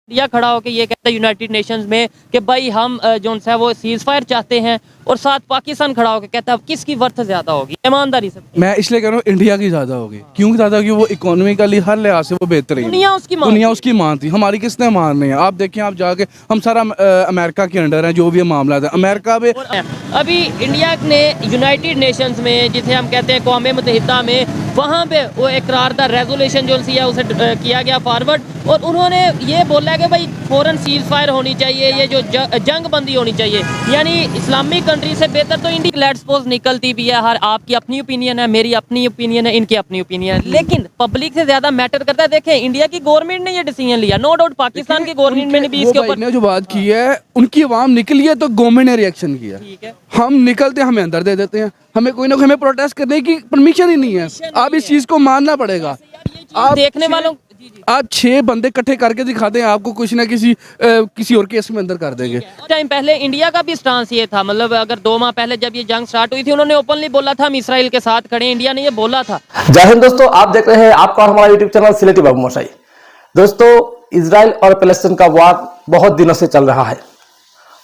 India खड़ा होकर ये कहता है यूनाइटेड नेशंस में कि भाई हम जो है वो सीज फायर चाहते हैं, और साथ पाकिस्तान खड़ा होकर कहता है किसकी वर्थ ज़्यादा होगी ईमानदारी से? मैं इसलिए कह रहा हूँ इंडिया की ज़्यादा होगी। क्यों ज़्यादा होगी? वो इकोनॉमिकली हर लिहाज से वो बेहतर है। दुनिया उसकी मान थी, हमारी किसने मान नहीं है। आप देखें, आप जाके हम सारा अमेरिका के अंडर हैं, जो भी मामला है अमेरिका में। अभी इंडिया ने यूनाइटेड नेशंस में, जिसे हम कहते हैं अक़वाम मुत्तहिदा में, वहाँ पे वो एक करारदाद रेजोल्यूशन जो सी है उसे किया गया फॉरवर्ड, और उन्होंने ये बोला कि भाई फ़ौरन सीज फायर होनी चाहिए, ये जो जंग बंदी होनी चाहिए। यानी इस्लामिक कंट्री से बेहतर तो इंडिया लेट्स सपोज निकलती भी है, हर आपकी अपनी ओपिनियन है, मेरी अपनी ओपिनियन है, इनकी अपनी ओपिनियन है, लेकिन पब्लिक से ज़्यादा मैटर करता है। देखें, इंडिया की गवर्नमेंट ने ये डिसीजन लिया, नो डाउट पाकिस्तान की गवर्नमेंट ने भी इसके ऊपर जो बात की है, उनकी आवाम निकली है तो गवर्नमेंट ने रिएक्शन किया। ठीक है, हम निकलते हैं, हमें अंदर दे देते हैं, हमें कोई ना कोई, हमें प्रोटेस्ट करने की परमिशन ही नहीं है। आप इस चीज़ को मानना पड़ेगा। आप देखने वालों, आप 6 बंदे इकट्ठे करके दिखा दें, आपको कुछ ना किसी और केस में अंदर कर देंगे। टाइम पहले इंडिया का भी स्टांस ये था, मतलब अगर 2 माह पहले जब ये जंग स्टार्ट हुई थी, उन्होंने ओपनली बोला था हम इसराइल के साथ खड़े हैं, इंडिया ने ये बोला था। जय हिंद दोस्तों, आप देख रहे हैं आपका और हमारा यूट्यूब चैनल सिलेटी बाबू मोशाई। दोस्तों, इजराइल और पैलेस्टाइन का वार बहुत दिनों से चल रहा है,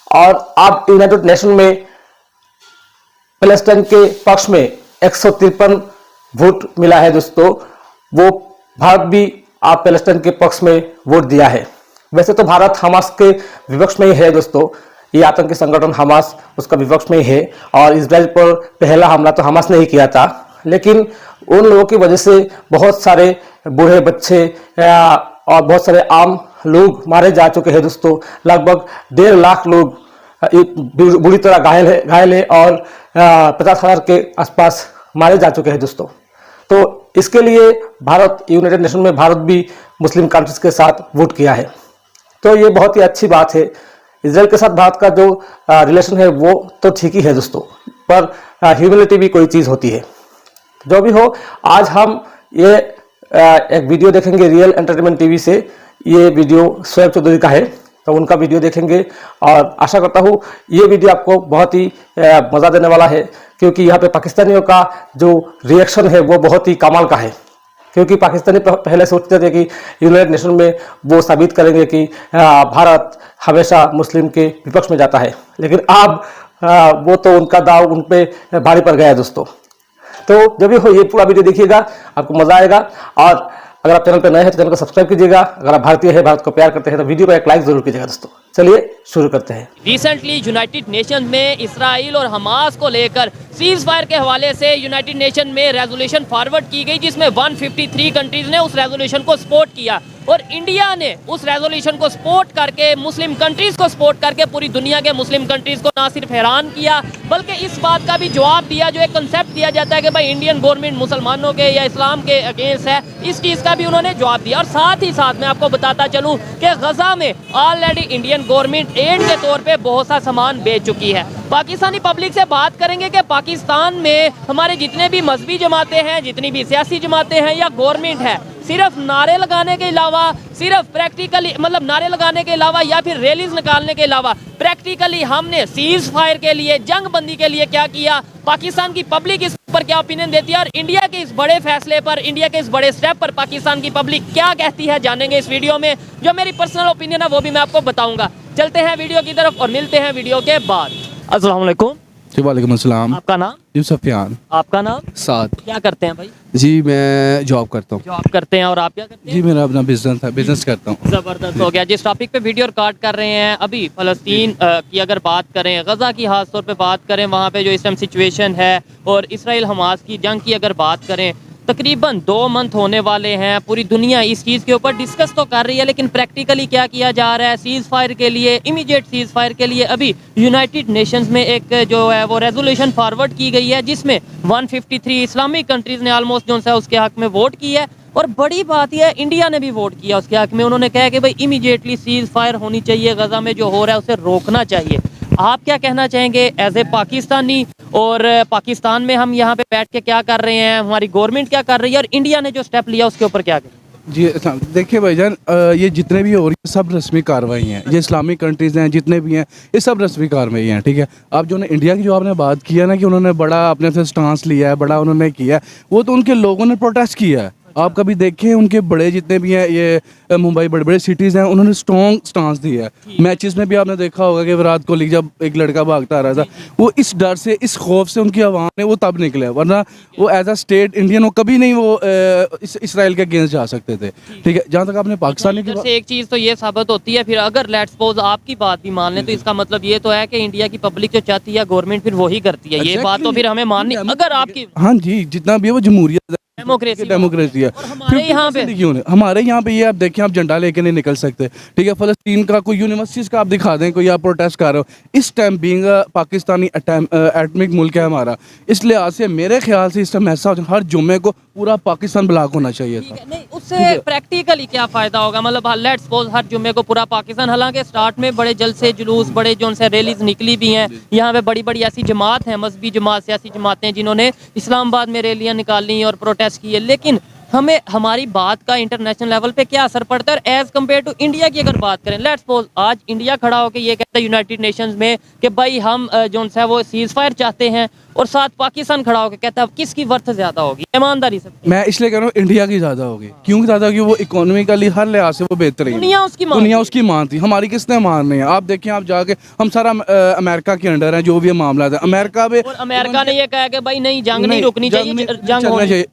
और आप यूनाइटेड नेशन में पैलेस्टाइन के पक्ष में 153 वोट मिला है। दोस्तों, वो भारत भी आप पैलेस्टाइन के पक्ष में वोट दिया है। वैसे तो भारत हमास के विपक्ष में ही है। दोस्तों, ये आतंकी संगठन हमास उसका विपक्ष में ही है, और इजराइल पर पहला हमला तो हमास ने ही किया था, लेकिन उन लोगों की वजह से बहुत सारे बूढ़े बच्चे और बहुत सारे आम लोग मारे जा चुके हैं। दोस्तों, लगभग 1.5 लाख लोग बुरी तरह घायल है, और 50,000 के आसपास मारे जा चुके हैं। दोस्तों, तो इसके लिए भारत, यूनाइटेड नेशन में भारत भी मुस्लिम कंट्रीज के साथ वोट किया है, तो ये बहुत ही अच्छी बात है। इजराइल के साथ भारत का जो रिलेशन है वो तो ठीक ही है दोस्तों, पर ह्यूमैनिटी भी कोई चीज़ होती है। जो भी हो, आज हम ये एक वीडियो देखेंगे रियल एंटरटेनमेंट टीवी से। ये वीडियो शोएब चौधरी का है, तो उनका वीडियो देखेंगे, और आशा करता हूँ ये वीडियो आपको बहुत ही मज़ा देने वाला है, क्योंकि यहाँ पे पाकिस्तानियों का जो रिएक्शन है वो बहुत ही कमाल का है। क्योंकि पाकिस्तानी पहले सोचते थे कि यूनाइटेड नेशन में वो साबित करेंगे कि भारत हमेशा मुस्लिम के विपक्ष में जाता है, लेकिन अब वो तो उनका दाव उन पे भारी पड़ गया है। दोस्तों, तो जब भी हो ये पूरा वीडियो देखिएगा, आपको मज़ा आएगा। और अगर आप चैनल पर नए हैं तो चैनल को सब्सक्राइब कीजिएगा। अगर आप भारतीय है, भारत को प्यार करते हैं, तो वीडियो को एक लाइक जरूर कीजिएगा। दोस्तों, चलिए शुरू करते हैं। रिसेंटली यूनाइटेड नेशन में इसराइल और हमास को लेकर सीज फायर के हवाले से यूनाइटेड नेशन में रेजोल्यूशन फॉरवर्ड की गई, जिसमें 153 कंट्रीज ने उस रेजोल्यूशन को सपोर्ट किया, और इंडिया ने उस रेजोल्यूशन को सपोर्ट करके, मुस्लिम कंट्रीज को सपोर्ट करके पूरी दुनिया के मुस्लिम कंट्रीज को ना सिर्फ हैरान किया, बल्कि इस बात का भी जवाब दिया, जो एक कंसेप्ट दिया जाता है कि भाई इंडियन गवर्नमेंट मुसलमानों के या इस्लाम के अगेंस्ट है, इस चीज़ का भी उन्होंने जवाब दिया। और साथ ही साथ मैं आपको बताता चलूँ कि गजा में ऑलरेडी इंडियन गवर्नमेंट एड के तौर पर बहुत सा सामान बेच चुकी है। पाकिस्तानी पब्लिक से बात करेंगे कि पाकिस्तान में हमारे जितने भी मजहबी जमातें हैं, जितनी भी सियासी जमातें हैं या गवर्नमेंट है, सिर्फ नारे लगाने के अलावा, सिर्फ प्रैक्टिकली मतलब नारे लगाने के अलावा या फिर रैलीज निकालने के अलावा प्रैक्टिकली हमने सीज फायर के लिए, जंग बंदी के लिए क्या किया, पाकिस्तान की पब्लिक इस पर क्या ओपिनियन देती है, और इंडिया के इस बड़े फैसले पर, इंडिया के इस बड़े स्टेप पर पाकिस्तान की पब्लिक क्या कहती है, जानेंगे इस वीडियो में। जो मेरी पर्सनल ओपिनियन है वो भी मैं आपको बताऊंगा। चलते हैं वीडियो की तरफ और मिलते हैं वीडियो के बाद। अस्सलाम वालेकुम। जी वालेकुम अस्सलाम। आपका नाम? यूसुफियान। आपका नाम? साद। क्या करते हैं भाई? जी मैं जॉब करता हूँ। जॉब करते हैं, और आप क्या करते हैं? जी मेरा अपना बिजनेस है, बिजनेस करता हूँ। ज़बरदस्त हो गया। जिस टॉपिक पे वीडियो रिकॉर्ड कर रहे हैं अभी, फ़लस्तीन की अगर बात करें, गज़ा की खास तौर पे बात करें, वहाँ पे जो इस टाइम सिचुएशन है, और इसराइल हमास की जंग की अगर बात करें, तकरीबन 2 मंथ होने वाले हैं। पूरी दुनिया इस चीज़ के ऊपर डिस्कस तो कर रही है, लेकिन प्रैक्टिकली क्या किया जा रहा है, सीज़ फायर के लिए, इमीडिएट सीज़ फायर के लिए अभी यूनाइटेड नेशंस में एक जो है वो रेजोल्यूशन फॉरवर्ड की गई है, जिसमें 153 इस्लामिक कंट्रीज़ ने ऑलमोस्ट जो है उसके हक में वोट की है। और बड़ी बात यह है, इंडिया ने भी वोट किया उसके हक में। उन्होंने कहा कि भाई इमीडिएटली सीज़ फायर होनी चाहिए, गज़ा में जो हो रहा है उसे रोकना चाहिए। आप क्या कहना चाहेंगे एज ए पाकिस्तानी, और पाकिस्तान में हम यहाँ पे बैठ के क्या कर रहे हैं, हमारी गवर्नमेंट क्या कर रही है, और इंडिया ने जो स्टेप लिया उसके ऊपर क्या करें? जी देखिए भाईजान, ये जितने भी हो रही है सब रस्मी कार्रवाई हैं। ये इस्लामिक कंट्रीज़ हैं जितने भी हैं, ये सब रस्मी कार्रवाई हैं। ठीक है, अब जो इंडिया की जो आपने बात किया ना कि उन्होंने बड़ा अपने से स्टांस लिया है, बड़ा उन्होंने किया है, वो तो उनके लोगों ने प्रोटेस्ट किया है। आप कभी देखें उनके बड़े जितने भी हैं ये मुंबई बड़े बड़े सिटीज़ हैं, उन्होंने स्ट्रॉन्ग स्टांस दिया है। मैचेस में भी आपने देखा होगा कि विराट कोहली जब एक लड़का भागता आ रहा था, वो इस डर से, इस खौफ से उनकी आवाम ने वो तब निकले, वरना वो एज अ स्टेट इंडियन वो कभी नहीं वो इसराइल के अगेंस्ट जा सकते थे। ठीक है, जहाँ तक आपने पाकिस्तानी की इधर से एक चीज़ तो ये साबित होती है, फिर अगर लेट्स सपोज आपकी बात भी मान लें तो इसका मतलब ये तो है कि इंडिया की पब्लिक जो चाहती है गवर्नमेंट फिर वही करती है। ये बात तो फिर हमें माननी, अगर आपकी हाँ जी, जितना भी है वो जमहूरियत डेमोक्रेसी है। हमारे यहाँ पे क्यों नहीं? हमारे यहाँ पे ये आप देखें, आप झंडा लेके नहीं निकल सकते। ठीक है, फलस्तीन का कोई यूनिवर्सिटीज का आप दिखा दें, कोई आप प्रोटेस्ट कर रहे हो, इस टाइम बीइंग पाकिस्तानी एटमिक मुल्क है हमारा, इस लिहाज से मेरे ख्याल से इस टाइम ऐसा हो, हर जुम्मे को पूरा पाकिस्तान ब्लॉक होना चाहिए था। नहीं, उससे प्रैक्टिकली क्या फायदा होगा? मतलब लेट्स सपोज हर जुम्मे को पूरा पाकिस्तान, हालांकि स्टार्ट में बड़े जलसे जुलूस, बड़े जो से रैलीज निकली भी हैं, यहाँ पे बड़ी बड़ी ऐसी जमात हैं, मजहबी जमात, सियासी जमातें जिन्होंने इस्लामाबाद में रैलियाँ निकाली और प्रोटेस्ट किए, लेकिन हमें हमारी बात का इंटरनेशनल लेवल पे क्या असर पड़ता है? एज कम्पेयर टू इंडिया की अगर बात करें, लेट्स सपोज आज इंडिया खड़ा होकर ये कहता है यूनाइटेड नेशंस में कि भाई हम जो है वो सीज फायर चाहते हैं, और साथ पाकिस्तान खड़ा होकर कहता है किसकी वर्थ ज्यादा होगी ईमानदारी से? मैं इसलिए कह रहा हूँ इंडिया की ज्यादा होगी। क्यों ज्यादा? क्योंकि वो इकोनॉमिकली हर लिहाज से वो बेहतर है। दुनिया उसकी मान थी, हमारी किसने मान नहीं है? आप देखें, आप जाके हम सारा अमेरिका के अंडर है, जो भी मामला है अमेरिका में, अमेरिका ने ये कहा कि भाई नहीं, जंग नहीं रुकनी चाहिए, जंग होनी चाहिए।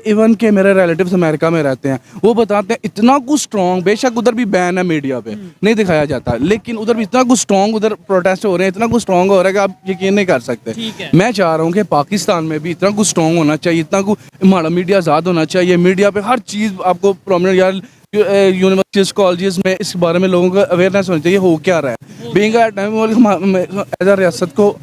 इवन के मेरे रिलेटिव्स अमेरिका में रहते हैं, वो बताते हैं इतना कुछ स्ट्रॉन्ग, बेशक उधर भी बैन है मीडिया पे, नहीं दिखाया जाता, लेकिन उधर भी इतना कुछ स्ट्रॉन्ग, उधर प्रोटेस्ट हो रहे हैं, इतना कुछ स्ट्रॉन्ग हो रहा है कि आप यकीन नहीं कर सकते। मैं चाह रहा हूँ कि पाकिस्तान में भी इतना कुछ स्ट्रॉन्ग होना चाहिए, इतना कुछ हमारा मीडिया आज़ाद होना चाहिए। मीडिया पे हर चीज़ आपको प्रोमिनेंट, यार यूनिवर्सिटीज कॉलेजेस में इस बारे में लोगों को अवेयरनेस होनी चाहिए, हो क्या रहा है बीइंग एज अ रियासत को।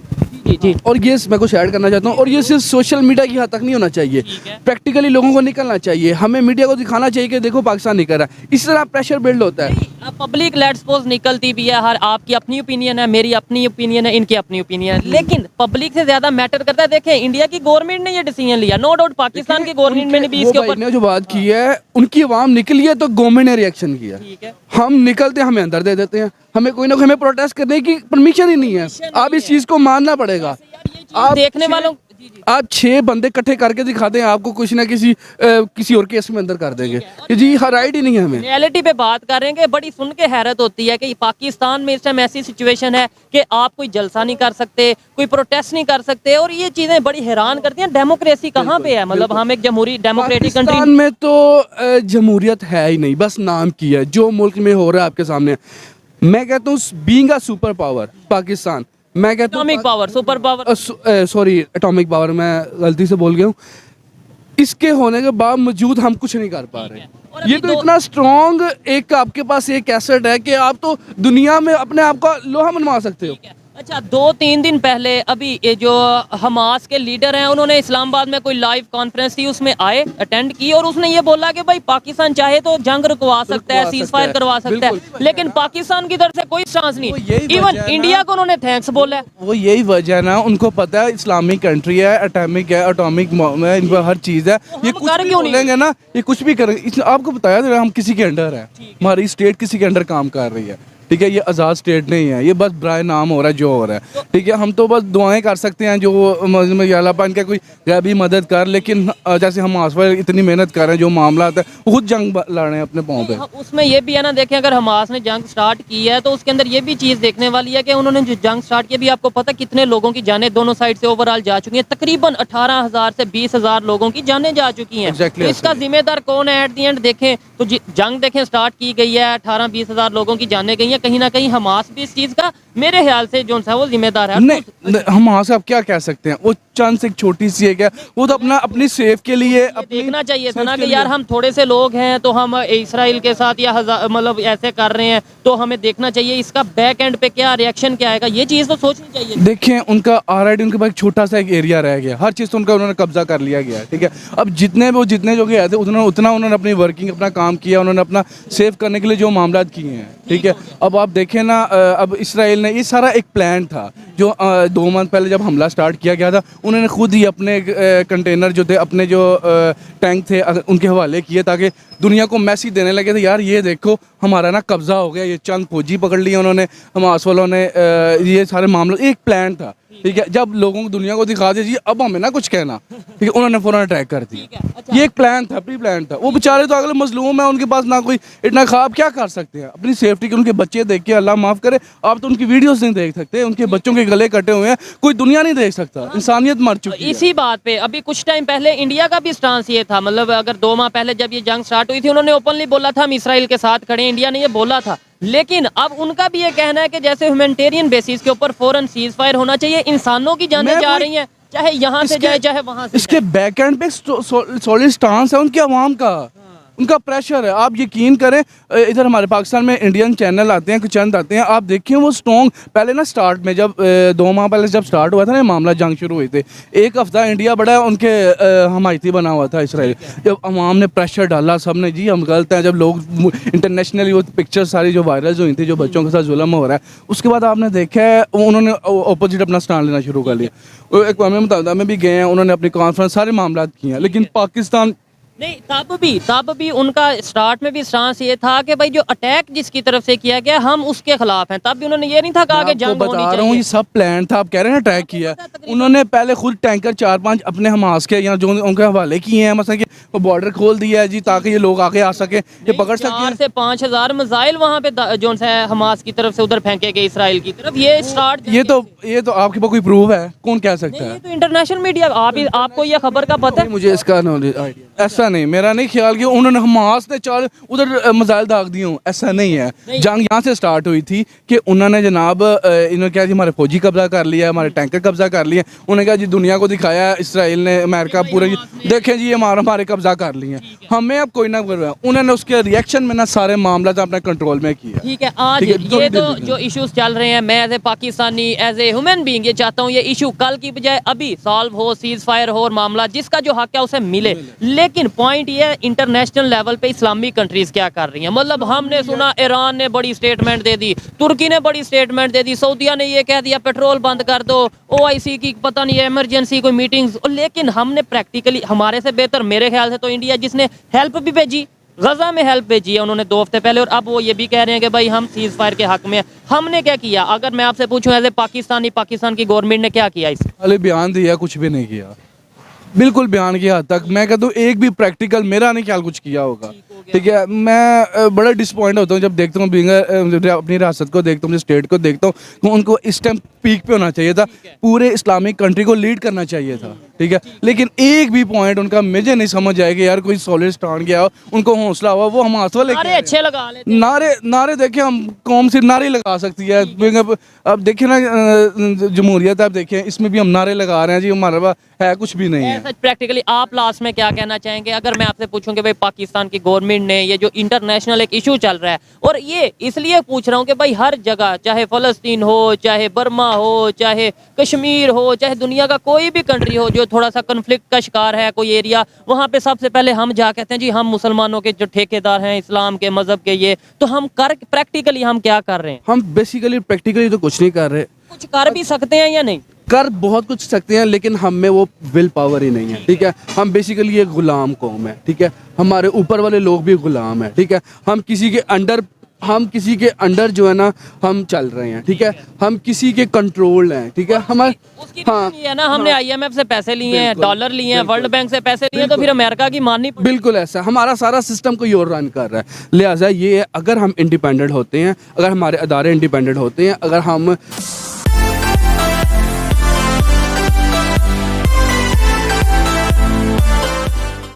जी। और ये मैं कुछ ऐड करना चाहता हूँ, और ये सिर्फ सोशल मीडिया की हद तक नहीं होना चाहिए, प्रैक्टिकली लोगों को निकलना चाहिए, हमें मीडिया को दिखाना चाहिए कि देखो पाकिस्तान नहीं कर रहा है, इस तरह प्रेशर बिल्ड होता है। पब्लिक लेट्स सपोज निकलती भी है, हर आपकी अपनी ओपिनियन है, मेरी अपनी ओपिनियन है, इनकी अपनी ओपिनियन है, लेकिन पब्लिक से ज्यादा मैटर करता है। देखें इंडिया की गवर्नमेंट ने ये डिसीजन लिया, नो डाउट पाकिस्तान की गवर्नमेंट ने भी इसके ऊपर जो बात की है, उनकी आवाम निकली है तो गवर्नमेंट ने रिएक्शन किया। ठीक है, हम निकलते हैं, हमें अंदर दे देते हैं, हमें कोई ना कोई, हमें प्रोटेस्ट करने की परमिशन ही नहीं है। आप इस चीज को मानना पड़ेगा। आप देखने वालों, आप 6 बंदे इकट्ठे करके दिखा दें, आपको कुछ ना किसी और केस में अंदर कर देंगे कि जी हर राइट ही नहीं है। हमें रियलिटी पे बात कर रहे हैं कि बड़ी सुन के हैरत होती है कि पाकिस्तान में इस टाइम ऐसी सिचुएशन है कि आप कोई जलसा नहीं कर सकते, कोई प्रोटेस्ट नहीं कर सकते, और ये चीजें बड़ी हैरान करती हैं। डेमोक्रेसी कहाँ पे है? मतलब हम एक जमहूरी डेमोक्रेटिक कंट्री में तो जमहूरियत है ही नहीं, बस नाम की है। जो मुल्क में हो रहा है आपके सामने, मैं कहता हूँ being a super power Pakistan, मैं कहता हूँ atomic power, super power, sorry atomic power, मैं गलती से बोल गया हूँ, इसके होने के बावजूद हम कुछ नहीं कर पा रहे। ये तो इतना स्ट्रॉन्ग एक आपके पास एक एसेट है कि आप तो दुनिया में अपने आप का लोहा मनवा सकते हो। अच्छा, 2-3 दिन पहले अभी ये जो हमास के लीडर हैं, उन्होंने इस्लामाबाद में कोई लाइव कॉन्फ्रेंस थी, उसमें आए, अटेंड की, और उसने ये बोला कि भाई पाकिस्तान चाहे तो जंग रुकवा सकता है, सीज फायर करवा सकता है, लेकिन पाकिस्तान की तरफ से कोई चांस नहीं। इवन इंडिया को उन्होंने थैंक्स बोला है। वो यही वजह है ना, उनको पता है इस्लामिक कंट्री है, एटॉमिक है, एटॉमिक इन पर हर चीज़ है, ये कुछ भी बोलेंगे ना, ये कुछ भी करेंगे। आपको बताया था हम किसी के अंडर है, हमारी स्टेट किसी के अंडर काम कर रही है। ठीक है, ये आज़ाद स्टेट नहीं है, ये बस ब्राय नाम हो रहा है जो हो रहा है। ठीक है, हम तो बस दुआएं कर सकते हैं जो अल्लाह पाक इनका कोई गैबी मदद कर, लेकिन जैसे हम हमास इतनी मेहनत कर रहे हैं, जो मामला आता है, खुद जंग लड़ रहे हैं अपने पाँव पे। उसमें ये भी है ना, देखें अगर हमास ने जंग स्टार्ट की है तो उसके अंदर ये भी चीज़ देखने वाली है कि उन्होंने जो जंग स्टार्ट की, भी आपको पता कितने लोगों की जानें दोनों साइड से ओवरऑल जा चुकी हैं, तकरीबन 18,000 से 20,000 लोगों की जानें जा चुकी हैं। तो इसका जिम्मेदार कौन है एट दी एंड? देखें तो जंग देखें स्टार्ट की गई है, 18-20,000 लोगों की जानें गई हैं, कहीं ना कहीं हमास भी इस चीज का मेरे ख्याल से जो है वो जिम्मेदार है। नहीं, हम वहाँ से आप क्या कह सकते हैं, वो चंद से एक छोटी सी है क्या, वो तो अपना अपनी सेफ के लिए देखना चाहिए था ना कि यार हम थोड़े से लोग हैं तो हम इसराइल के साथ या मतलब ऐसे कर रहे हैं, तो हमें देखना चाहिए इसका बैक एंड पे क्या रिएक्शन क्या आएगा, ये चीज़ तो सोचनी चाहिए। देखें उनका ऑलरेडी उनके पास छोटा सा एक एरिया रह गया, हर चीज़ तो उनका उन्होंने कब्जा कर लिया गया है। ठीक है, अब जितने जो गए थे उतना उन्होंने अपनी वर्किंग अपना काम किया, उन्होंने अपना सेव करने के लिए जो मामला किए हैं। ठीक है, अब आप देखें ना, अब इसराइल ने, ये सारा एक प्लान था जो 2 मंथ पहले जब हमला स्टार्ट किया गया था, उन्होंने खुद ही अपने कंटेनर जो थे, अपने जो टैंक थे, उनके हवाले किए ताकि दुनिया को मैसेज देने लगे थे, यार ये देखो हमारा ना कब्जा हो गया, ये चंद फौजी पकड़ लिए उन्होंने, हमास वालों ने, ये सारे मामले एक प्लान था। ठीक है, जब लोगों को दुनिया को दिखा दिया जी अब हमें ना कुछ कहना, ठीक है, उन्होंने फौरन अटैक कर दिया। अच्छा। ये एक प्लान था, प्री प्लान था। वो बेचारे तो अगले मजलूम है, उनके पास ना कोई इतना ख्वाब, क्या कर सकते हैं अपनी सेफ्टी के। उनके बच्चे देख के अल्लाह माफ करे, आप तो उनकी वीडियोस नहीं देख सकते, उनके बच्चों के गले कटे हुए हैं, कोई दुनिया नहीं देख सकता, इंसानियत मर चुकी है। इसी बात पे अभी कुछ टाइम पहले इंडिया का भी स्टांस ये था, मतलब अगर 2 माह पहले जब ये जंग स्टार्ट हुई थी, उन्होंने ओपनली बोला था हम इसराइल के साथ खड़े हैं, इंडिया ने ये बोला था। लेकिन अब उनका भी ये कहना है कि जैसे ह्यूमैनिटेरियन बेसिस के ऊपर फौरन सीज फायर होना चाहिए, इंसानों की जानें जा रही हैं, चाहे यहाँ से जाए चाहे वहां से इसके बैक एंड पे सॉलिड स्टांस है उनके अवाम का, उनका प्रेशर है। आप यकीन करें, इधर हमारे पाकिस्तान में इंडियन चैनल आते हैं, कुछ चंद आते हैं, आप देखिए वो स्ट्रॉन्ग पहले ना स्टार्ट में जब 2 माह पहले जब स्टार्ट हुआ था ना मामला, जंग शुरू हुई थी, एक हफ्ता इंडिया बड़ा उनके हमायती बना हुआ था इसराइल। जब अवाम ने प्रेशर डाला, सब ने जी हम गलत हैं, जब लोग इंटरनेशनली वो पिक्चर सारी जो वायरल हुई थी, जो बच्चों के साथ जुल्म हो रहा है, उसके बाद आपने देखा है उन्होंने अपोजिट अपना स्टैंड लेना शुरू कर लिया। अक़वाम मुत्तहिदा में भी गए हैं, उन्होंने अपनी कॉन्फ्रेंस सारे मामला किए हैं, लेकिन पाकिस्तान नहीं, तब भी उनका स्टार्ट में भी स्टांस ये था कि भाई जो अटैक जिसकी तरफ से किया गया हम उसके खिलाफ हैं। तब भी उन्होंने ये नहीं था कहा कि जंग होनी चाहिए। ये सब प्लान था। आप कह रहे हैं अटैक किया, उन्होंने पहले खुद टैंकर 4-5 अपने हमास के या जो उनके हवाले किए हैं, मतलब कि वो बॉर्डर खोल दिया है जी ताकि ये लोग आगे आ सके, ये पकड़ सके। 4 से 5,000 मिसाइल वहाँ पे जो है हमास की तरफ से उधर फेंके गए इसराइल की तरफ। ये स्टार्ट ये तो आपके पास कोई प्रूफ है? कौन कह सकता है? तो इंटरनेशनल मीडिया आपको ये खबर का पता है? मुझे इसका नॉलेज ऐसा नहीं, मेरा नहीं ख्याल कि उन्होंने हमास ने 4 उधर मिसाइल दाग दिए हों, ऐसा नहीं है। जंग यहाँ से स्टार्ट हुई थी कि उन्होंने जनाब इन्होंने क्या जी हमारे फौजी कब्जा कर लिया, हमारे टैंकर कब्जा कर लिए। उन्होंने कहा जी दुनिया को दिखाया इसराइल ने, अमेरिका पूरे, देखें जी हमारे कब्जा कर लिए, हमें अब कोई ना कर रहा है। उन्होंने उसके रिएक्शन में ना सारे मामला अपने कंट्रोल में किया। ठीक है, आज ये तो जो इश्यूज चल रहे हैं, मैं as a Pakistani, as a human being ये चाहता हूँ ये इशू कल की बजाय अभी सॉल्व हो, सीज फायर हो और मामला जिसका जो हक है उसे मिले। लेकिन पॉइंट ये है इंटरनेशनल लेवल पे इस्लामिक कंट्रीज क्या कर रही हैं। मतलब हमने सुना ईरान ने बड़ी स्टेटमेंट दे दी, तुर्की ने बड़ी स्टेटमेंट दे दी, सऊदीया ने ये कह दिया पेट्रोल बंद कर दो, OIC की पता नहीं इमरजेंसी कोई मीटिंग्स। लेकिन हमने प्रैक्टिकली हमारे से बेहतर मेरे ख्याल से तो इंडिया, जिसने हेल्प भी भेजी, गजा में हेल्प भेजी है उन्होंने 2 हफ्ते पहले, और अब वो ये भी कह रहे हैं कि भाई हम सीज फायर के हक में हैं। हमने क्या किया? अगर मैं आपसे पूछूं एज ए पाकिस्तानी, पाकिस्तान की गवर्नमेंट ने क्या किया? इस खाली बयान दिया, कुछ भी नहीं किया, बिल्कुल बयान की हद तक। मैं कहता हूँ एक भी प्रैक्टिकल मेरा नहीं ख्याल कुछ किया होगा। ठीक है, मैं बड़ा डिसपॉइंट होता हूँ जब देखता हूँ अपनी रियासत को देखता हूँ, स्टेट को देखता हूँ, उनको इस टाइम पीक पे होना चाहिए था, पूरे इस्लामिक कंट्री को लीड करना चाहिए था। ठीक है, लेकिन एक भी पॉइंट उनका मुझे नहीं समझ आएगा यार। कोई सॉलिड स्टैंड गया हो, उनको हौसला हुआ, वो हम हाथ वाले अच्छे लगा लेते, नारे देखिए, हम कौम से नारे लगा सकती है। अब देखिए ना जमहूरियत, आप देखिए इसमें भी हम नारे लगा रहे हैं जी, हमारे पास है कुछ भी नहीं है। प्रैक्टिकली आप लास्ट में क्या कहना चाहेंगे? अगर मैं आपसे पूछूं कि भाई पाकिस्तान की गवर्नमेंट ने ये जो इंटरनेशनल एक इशू चल रहा है, और ये इसलिए पूछ रहा हूँ कि भाई हर जगह, चाहे फ़लस्तीन हो, चाहे बर्मा हो, चाहे कश्मीर हो, चाहे दुनिया का कोई भी कंट्री हो जो थोड़ा सा कन्फ्लिक्ट का शिकार है कोई एरिया, वहाँ पे सबसे पहले हम जा कहते हैं जी हम मुसलमानों के जो ठेकेदार हैं इस्लाम के मजहब के, ये तो हम प्रैक्टिकली हम क्या कर रहे हैं? हम बेसिकली प्रैक्टिकली तो कुछ नहीं कर रहे। कुछ कर भी सकते हैं या नहीं? कर बहुत कुछ सकते हैं, लेकिन हम में वो विल पावर ही नहीं है। ठीक है, हम बेसिकली एक गुलाम कौम है। ठीक है, हमारे ऊपर वाले लोग भी गुलाम है। ठीक है, हम किसी के अंडर जो है ना हम चल रहे हैं। ठीक है, हम किसी के कंट्रोल हैं। ठीक है, हमारे हाँ है ना, हमने IMF से पैसे लिए हैं, डॉलर लिए हैं, वर्ल्ड बैंक से पैसे लिए हैं, तो फिर अमेरिका की माननी पड़ेगी। बिल्कुल ऐसा, हमारा सारा सिस्टम कोई और रन कर रहा है। लिहाजा ये अगर हम इंडिपेंडेंट होते हैं, अगर हमारे अदारे इंडिपेंडेंट होते हैं, अगर हम